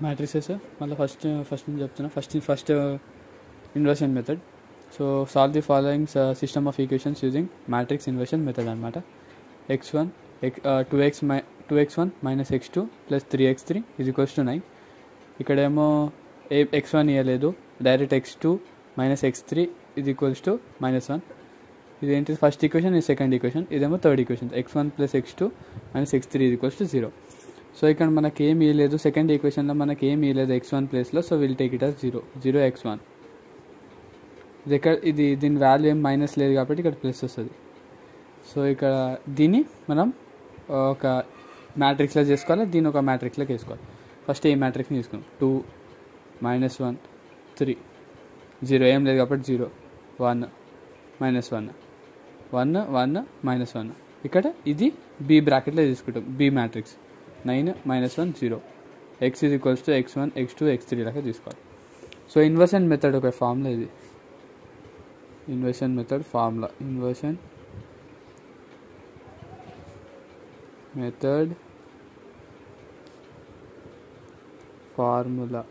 Matrices మళ్ళీ first నుంచి చెప్తున్నా. First inversion method. So solve the following system of equations using matrix inversion method అనమాట. x1 2x1 minus x2 plus 3x3 is equals to 9. ఇక్కడేమో x1 ఇవ్వలేదు, direct x2 minus x3 is equals to -1. ఇదేంటి first equation, ఇది second equation, ఇదేమో third equation. x1 plus x2 minus x3 is equals to 0. So ఇక్కడ మనకి ఏమి ఇవ్వలేదు, second ఈక్వేషన్లో మనకి ఏమి ఇవ్వలేదు x1 ప్లేస్లో. So will take it as 0 x1. ఇది దీని వాల్యూ ఏం మైనస్ లేదు కాబట్టి ఇక్కడ ప్లస్ వస్తుంది. సో ఇక్కడ దీన్ని మనం ఒక మ్యాట్రిక్స్లో చేసుకోవాలి, దీన్ని ఒక మ్యాట్రిక్స్లోకి వేసుకోవాలి. ఫస్ట్ ఈ మ్యాట్రిక్స్ని తీసుకున్నాం. 2 -1 3 0 ఏం లేదు కాబట్టి 0 1 -1 1 1 -1. ఇక్కడ ఇది బి బ్రాకెట్లో తీసుకుంటాం, B matrix 9 -1 0. x is equals to x1 x2 x3 లాగా తీసుకోవాలి. సో ఇన్వర్షన్ మెథడ్ ఒక ఫార్ములా, ఇది inversion method formula. Inversion method formula.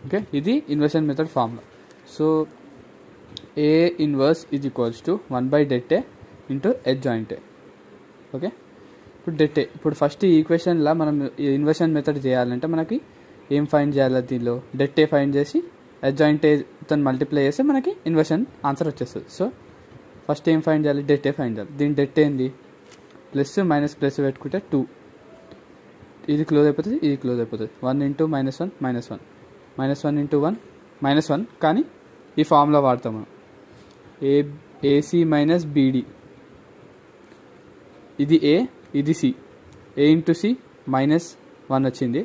Okay, ఇది inversion method formula. So A inverse is equals to 1/det into h joint a. Okay, ఇప్పుడు det a. ఇప్పుడు first ఈ ఈక్వేషన్లో మనం ఇన్వర్షన్ మెథడ్ చేయాలంటే మనకి ఏం ఫైండ్ చేయాలి, దీనిలో det a ఫైండ్ చేసి h జాయింట్ aతో మల్టిప్లై చేస్తే మనకి ఇన్వర్షన్ ఆన్సర్ వచ్చేస్తుంది. సో ఫస్ట్ ఏం ఫైండ్ చేయాలి, det a ఫైండ్ చేయాలి. దీని det ఏంది, ప్లస్ మైనస్ ప్లస్ పెట్టుకుంటే 2, ఇది క్లోజ్ అయిపోతుంది, ఇది క్లోజ్ అయిపోతుంది. 1 ఇంటూ -1 -1 -1 ఇంటూ 1 -1. కానీ ఈ ఫార్ములా వాడతాం మనం, ఏసీ మైనస్ బీడి. ఇది ఏ, ఇది సి. ఏ ఇంటూ సి -1 వచ్చింది,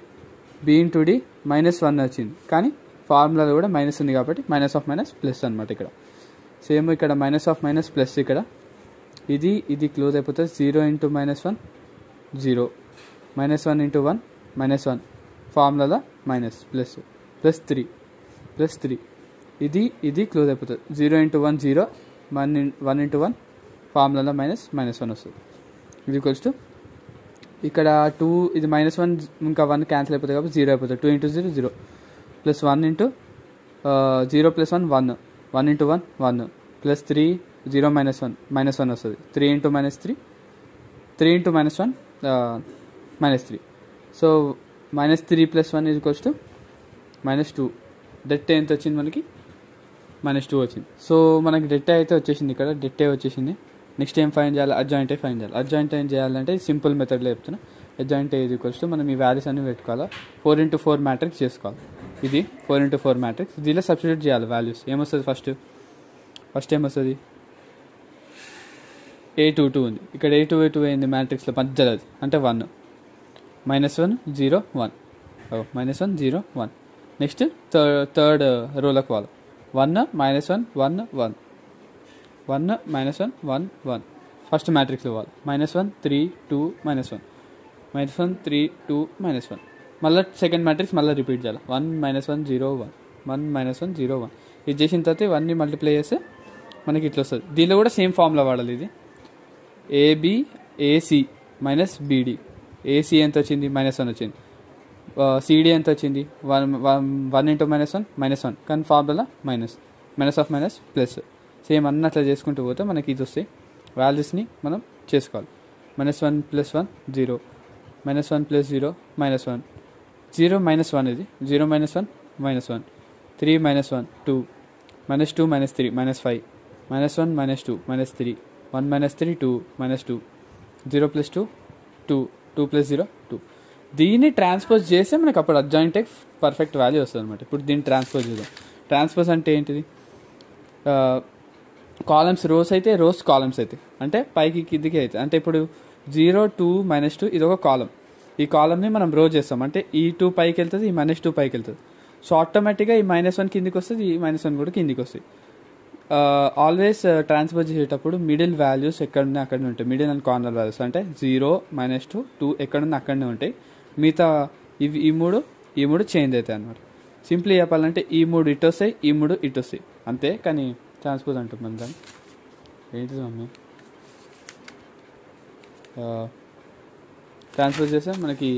బి ఇంటూ డి -1 వచ్చింది. కానీ ఫార్ములాలో కూడా మైనస్ ఉంది కాబట్టి మైనస్ ఆఫ్ మైనస్ ప్లస్ అనమాట. ఇక్కడ సేమ్ ఇక్కడ మైనస్ ఆఫ్ మైనస్ ప్లస్. ఇక్కడ ఇది క్లోజ్ అయిపోతుంది. 0 ఇంటూ -1 0 -1 ఇంటూ 1 -1. ఫార్ములాలో మైనస్ ప్లస్ ప్లస్ 3 ఇది క్లోజ్ అయిపోతుంది. 0 ఇంటూ 1 0 1 ఇంటూ 1 ఫార్ములాలో -1 వస్తుంది. ఇది ఈక్వల్స్ టు ఇక్కడ 2, ఇది -1 ఇంకా 1 క్యాన్సిల్ అయిపోతుంది కాబట్టి 0 అయిపోతుంది. 2 into 0 0 plus 1 into 0 plus 1 1 1 into 1 1 plus 3 0 -1 వస్తుంది. 3 into -3 3 into -1 -3. So -3 plus 1 is equals to -2. det ఎంత వచ్చింది మనకి, -2 వచ్చింది. సో మనకి det అయితే వచ్చేసింది, ఇక్కడ det వచ్చేసింది. నెక్స్ట్ ఏం ఫైండ్ చేయాలి, అడ్జాయింట్ ఫైండ్ చేయాలి. అడ్జాయింట్ ఏం చేయాలంటే సింపుల్ మెథడ్లో చెప్తున్నా. అడ్జాయింట్ ఈజ్ ఈక్వల్స్ టు మనం ఈ వాల్యూస్ అన్ని పెట్టుకోవాలి, 4x4 మ్యాట్రిక్స్ చేసుకోవాలి. ఇది 4x4 మ్యాట్రిక్స్, దీనిలో సబ్స్టిట్యూట్ చేయాలి వాల్యూస్. ఏమొస్తుంది ఫస్ట్ ఏమొస్తుంది, A22 ఉంది. ఇక్కడ A22 అయింది మ్యాట్రిక్స్లో మధ్యలో, అంటే 1 -1 0 1 -1 0 1. నెక్స్ట్ థర్డ్ రోలోకి పోవాలి. 1 -1 1 1 1 -1 1 1. ఫస్ట్ మ్యాట్రిక్స్లో పోవాలి. -1 3 2 -1 -1 3 2 -1. మళ్ళీ సెకండ్ మ్యాట్రిక్స్ మళ్ళీ రిపీట్ చేయాలి. 1 -1 0 1 1 -1 0 1. ఇది చేసిన తర్వాత ఇవన్నీ మల్టిప్లై చేస్తే మనకి ఇట్లా వస్తుంది. దీనిలో కూడా సేమ్ ఫార్ములా వాడాలి. ఇది ఏబి ఏసీ మైనస్ బీడి. ఏసీ ఎంత వచ్చింది, -1 వచ్చింది. సిడి ఎంత వచ్చింది, 1 ఇంటూ -1 -1. కానీ formula minus of minus plus. Same అన్నీ అట్లా చేసుకుంటూ పోతే మనకి ఇది వస్తాయి. వాల్యూస్ని మనం చేసుకోవాలి. -1 + 1 0 -1 + 0 -1 0 -1. ఇది 0 -1 -1 3 -1 2 -2 -3 -5 -1 -2 -3 1 -3 2 -2 0 + 2 2 2 + 0 2. దీన్ని ట్రాన్స్పోజ్ చేస్తే మనకు అప్పుడు అడ్జాయింట్ పర్ఫెక్ట్ వాల్యూ వస్తుంది అనమాట. ఇప్పుడు దీన్ని ట్రాన్స్పోజ్ చేద్దాం. ట్రాన్స్పోజ్ అంటే ఏంటిది, కాలమ్స్ రోస్ అయితే రోస్ కాలమ్స్ అయితే, అంటే పైకి కిందికి అయితే. అంటే ఇప్పుడు 0 2 -2 ఇది ఒక కాలం. ఈ కాలంని మనం రో చేస్తాం, అంటే ఈ 2 పైకి వెళ్తుంది, ఈ -2 పైకి వెళ్తుంది. సో ఆటోమేటిక్గా ఈ -1 కిందికి వస్తుంది, ఈ -1 కూడా కిందికి వస్తుంది. ఆల్వేస్ ట్రాన్స్ఫర్ చేసేటప్పుడు మిడిల్ వాల్యూస్ ఎక్కడున్నా అక్కడనే ఉంటాయి. మిడిల్ అండ్ కార్నర్ వాల్యూస్ అంటే 0 -2 2 ఎక్కడున్నా అక్కడనే ఉంటాయి. మిగతా ఈ మూడు చేంజ్ అవుతాయి అన్నమాట. సింప్లీ చెప్పాలంటే ఈ 3 ఇటు వస్తాయి, ఈ 3 ఇటు వస్తాయి అంతే. కానీ ట్రాన్స్పోజ్ అంటుంది మన దాన్ని. ఏంటిది మమ్మీ, ట్రాన్స్పోజ్ చేస్తే మనకి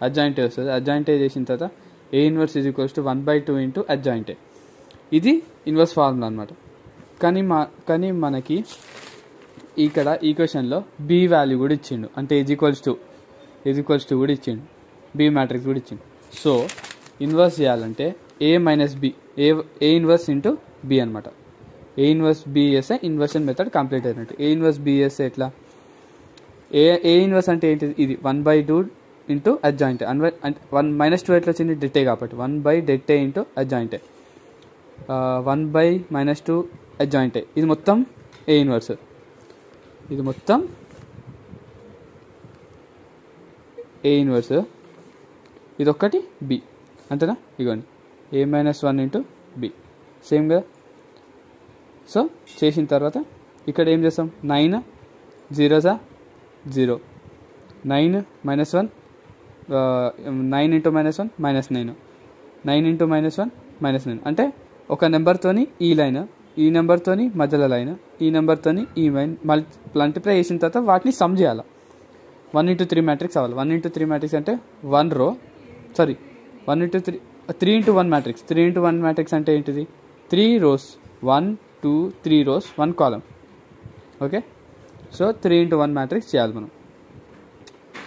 అడ్జాయింట్ ఏ వస్తుంది. అడ్జాయింట్ ఏ చేసిన తర్వాత ఏ inverse is equals to 1/2 into adjoint ఏ. ఇది ఇన్వర్స్ ఫార్ములా అనమాట. కానీ మనకి ఇక్కడ ఈక్వేషన్లో బి వాల్యూ కూడా ఇచ్చిండు, అంటే ఈజ్ ఈక్వల్స్ టు కూడా ఇచ్చిండు, బి మ్యాట్రిక్స్ కూడా ఇచ్చిండు. సో ఇన్వర్స్ చేయాలంటే A minus B, A inverse into B అనమాట. ఏ ఇన్వర్స్ బి చేస్తే ఇన్వర్షన్ మెథడ్ కంప్లీట్ అయినట్టు. ఏ ఇన్వర్స్ బి చేస్తే ఎట్లా, ఏ ఇన్వర్స్ అంటే ఏంటిది, ఇది 1/2 ఇంటూ అడ్జాయింట్. అంటే 1 - 2 ఎట్లా వచ్చింది, డెట్ ఏ కాబట్టి 1/det ఇంటూ అడ్జాయింట్. 1 - 2 అడ్జాయింట్. ఇది మొత్తం ఏ ఇన్వర్స్, ఇది మొత్తం ఏ ఇన్వర్స్, ఇది ఒక్కటి బి, అంతేనా. ఇగోండి ఏ -1 ఇంటూ బి, సేమ్ కదా. సో చేసిన తర్వాత ఇక్కడ ఏం చేస్తాం, 9 0s 0, 9 - 1 9 ఇంటూ -1 -9, 9 ఇంటూ -1 -9. అంటే ఒక నెంబర్తోని ఈ లైన్, ఈ నెంబర్తోని మధ్యలో లైన్, ఈ నెంబర్తోని ఈ లైన్ మల్టిప్లై చేసిన తర్వాత వాటిని సమ్ చేయాలి. 1 into 3 మ్యాట్రిక్స్ అవ్వాలి. 1 into 3 మ్యాట్రిక్స్ అంటే 1 row, 1 into 3, 3 into 1 matrix. 3 into 1 matrix అంటే ఏంటిది, 3 rows, 1 2 3 rows 1 column. Okay, so 3 into 1 matrix చేయాలి మనం.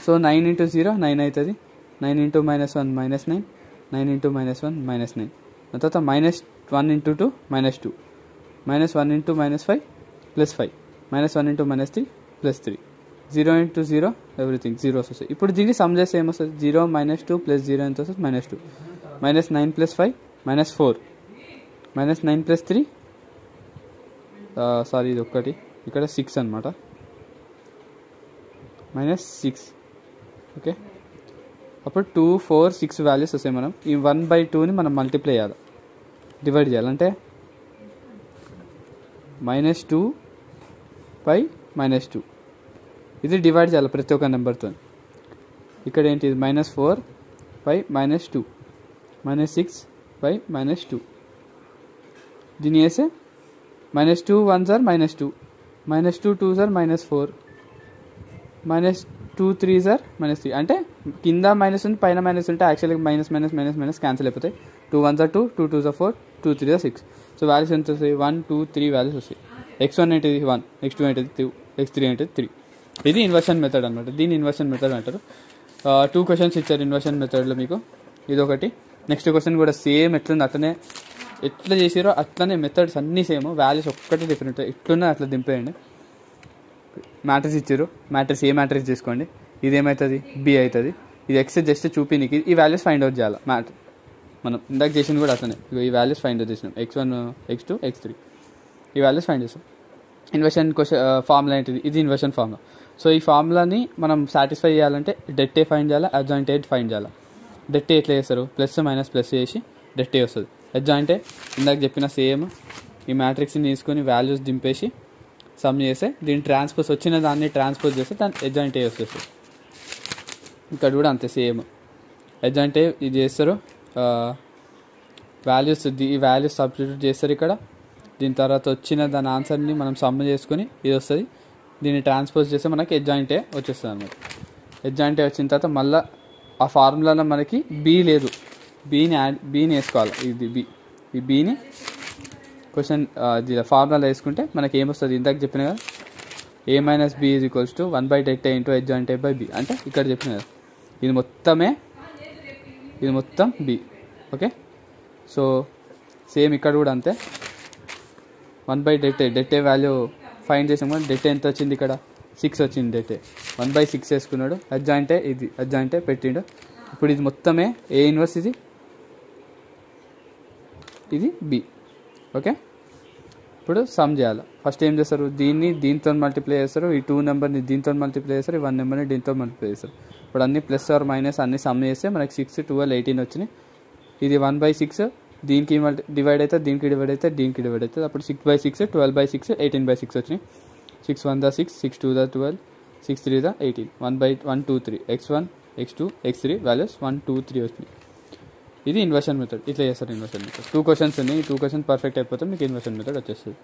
సో 9 into 0 9 అవుతుంది, 9 into -1 -9, 9 into -1 -9. తర్వాత -1 into 2 -2, -1 into -5 +5, -1 into -3 +3, 0 into 0 everything zeros వస్తాయి. ఇప్పుడు దీన్ని సమ్ చేస్తే ఏమొస్తుంది, 0 - 2 + 0 ఎంత వస్తుంది, -2, -9 + 5 -4, -9 + 3 సారీ ఇది ఒక్కటి ఇక్కడ 6 అనమాట, -6. ఓకే, అప్పుడు 2 4 6 వాల్యూస్ వస్తాయి. మనం ఈ 1/2ని మనం మల్టిప్లై చేయాలి, డివైడ్ చేయాలి. అంటే -2 / -2 ఇది డివైడ్ చేయాలి ప్రతి ఒక్క నెంబర్తో. ఇక్కడ ఏంటి, -4 / -2, -6 / -2. దీన్ని వేస్తే -2 1s are -2, -2 2s are -4, -2 3s are -3. అంటే కింద మైనస్ ఉంది, పైన మైనస్ ఉంటే యాక్చువల్గా మైనస్ క్యాన్సిల్ అయిపోతాయి. 2 1s are 2, 2 2s are 4, 2 3s are 6. So values ఎంత వస్తాయి, 1 2 3 వాల్యూస్ వస్తాయి. x1 ఏంటిది 1, x2 ఏంటిది 2, x3 ఏంటిది 3. ఇది ఇన్వర్షన్ మెథడ్ అనమాట. దీన్ని ఇన్వర్షన్ మెథడ్ అంటారు. 2 క్వశ్చన్స్ ఇచ్చారు ఇన్వర్షన్ మెథడ్లో మీకు, ఇదొకటి. నెక్స్ట్ క్వశ్చన్ కూడా సేమ్ ఎట్లుంది అట్లనే, ఎట్లా చేసారో అట్లనే మెథడ్స్ అన్నీ సేమ్, వాల్యూస్ ఒక్కటి డిఫరెంట్, ఎట్లున్నా అట్లా దింపేయండి. మ్యాట్రిక్స్ ఇచ్చారు, మ్యాట్రిక్స్ ఏ మ్యాట్రిక్స్ తీసుకోండి, ఇది ఏమవుతుంది బి అవుతుంది. ఇది ఎక్స్ జస్ట్ చూపినికి ఈ వాల్యూస్ ఫైండ్ అవుట్ చేయాలి. మనం ఇందాక చేసింది కూడా అట్లనే, ఈ వాల్యూస్ ఫైండ్ అవుట్ చేసినాం, x1 x2 x3 ఈ వాల్యూస్ ఫైండ్ చేస్తాం. ఇన్వర్షన్ క్వశ్చన్ ఫార్ములా ఏంటిది, ఇది ఇన్వర్షన్ ఫార్ములా. సో ఈ ఫార్ములాని మనం సాటిస్ఫై చేయాలంటే డెట్ ఏ ఫైండ్ చేయాలి, అడ్జాయింట్ ఏ ఫైండ్ చేయాలి. డెట్ ఏ ఎట్లా చేస్తారు, +- చేసి డెట్ ఏ వస్తుంది. అడ్జాయింట్ ఏ ఇందాక చెప్పిన సేమ్, ఈ మ్యాట్రిక్స్ని తీసుకొని వాల్యూస్ దింపేసి సమ్ చేస్తే దీన్ని ట్రాన్స్పోజ్ వచ్చిన దాన్ని ట్రాన్స్పోజ్ చేస్తే దాన్ని అడ్జాయింట్ ఏ వస్తుంది. ఇక్కడ కూడా అంతే సేమ్, అడ్జాయింట్ ఏ ఇది చేస్తారు, వాల్యూస్ ఈ వాల్యూస్ సబ్స్టిట్యూట్ చేస్తారు ఇక్కడ. దీని తర్వాత వచ్చిన దాని ఆన్సర్ని మనం సమ్ చేసుకొని ఇది వస్తుంది, దీన్ని ట్రాన్స్పోజ్ చేస్తే మనకి అడ్జాయింట్ ఏ వచ్చేస్తుంది అన్నమాట. అడ్జాయింట్ ఏ వచ్చిన తర్వాత మళ్ళీ ఆ ఫార్ములాలో మనకి బి లేదు, బీని వేసుకోవాలి. ఇది బి, ఈ బీని క్వశ్చన్ ఫార్ములా వేసుకుంటే మనకి ఏమొస్తుంది, ఇందాక చెప్పిన కదా a - b = 1/det into adjoint A by B. అంటే ఇక్కడ చెప్పిన కదా ఇది మొత్తం బి. ఓకే, సో సేమ్ ఇక్కడ కూడా అంతే, 1/det, det వాల్యూ ఫైండ్ చేసాం కదా, det ఎంత వచ్చింది ఇక్కడ 6 వచ్చింది, det 1/6 వేసుకున్నాడు. అడ్జాయింట్ ఏ ఇది, అడ్జాయింట్ ఏ పెట్టిండు. ఇప్పుడు ఇది మొత్తమే ఏ ఇన్వర్స్, ఇది బి. ఓకే, ఇప్పుడు సమ్ చేయాలి. ఫస్ట్ ఏం చేస్తారు, దీన్ని దీంతో మల్టిప్లై చేస్తారు, ఈ 2 నెంబర్ని దీంతో మల్టిప్లై చేస్తారు, ఈ 1 నెంబర్ని దీంతో మల్టిప్లై చేస్తారు. ఇప్పుడు అన్ని ప్లస్ ఆర్ మైనస్ అన్ని సమ్ చేస్తే మనకి 6 12 18 వచ్చినాయి. ఇది 1/6 దీనికి డివైడ్ అయితే దీనికి డివైడ్ అయితే దీనికి డివైడ్ అవుతుంది. అప్పుడు 6/6 12/6 18/6 వచ్చినాయి. 6 1 6, 6 2 12, 6 3 18, 1 2 3 x1 x2 x3 వాల్యూస్ 1 2 3 వచ్చినాయి. ఇది ఇన్వర్షన్ మెథడ్, ఇట్లా చేస్తారు ఇన్వర్షన్ మెథడ్. 2 క్వశ్చన్స్ ఉన్నాయి, ఈ 2 క్వశ్చన్స్ పర్ఫెక్ట్ అయిపోతే మీకు ఇన్వర్షన్ మెథడ్ వచ్చేస్తుంది.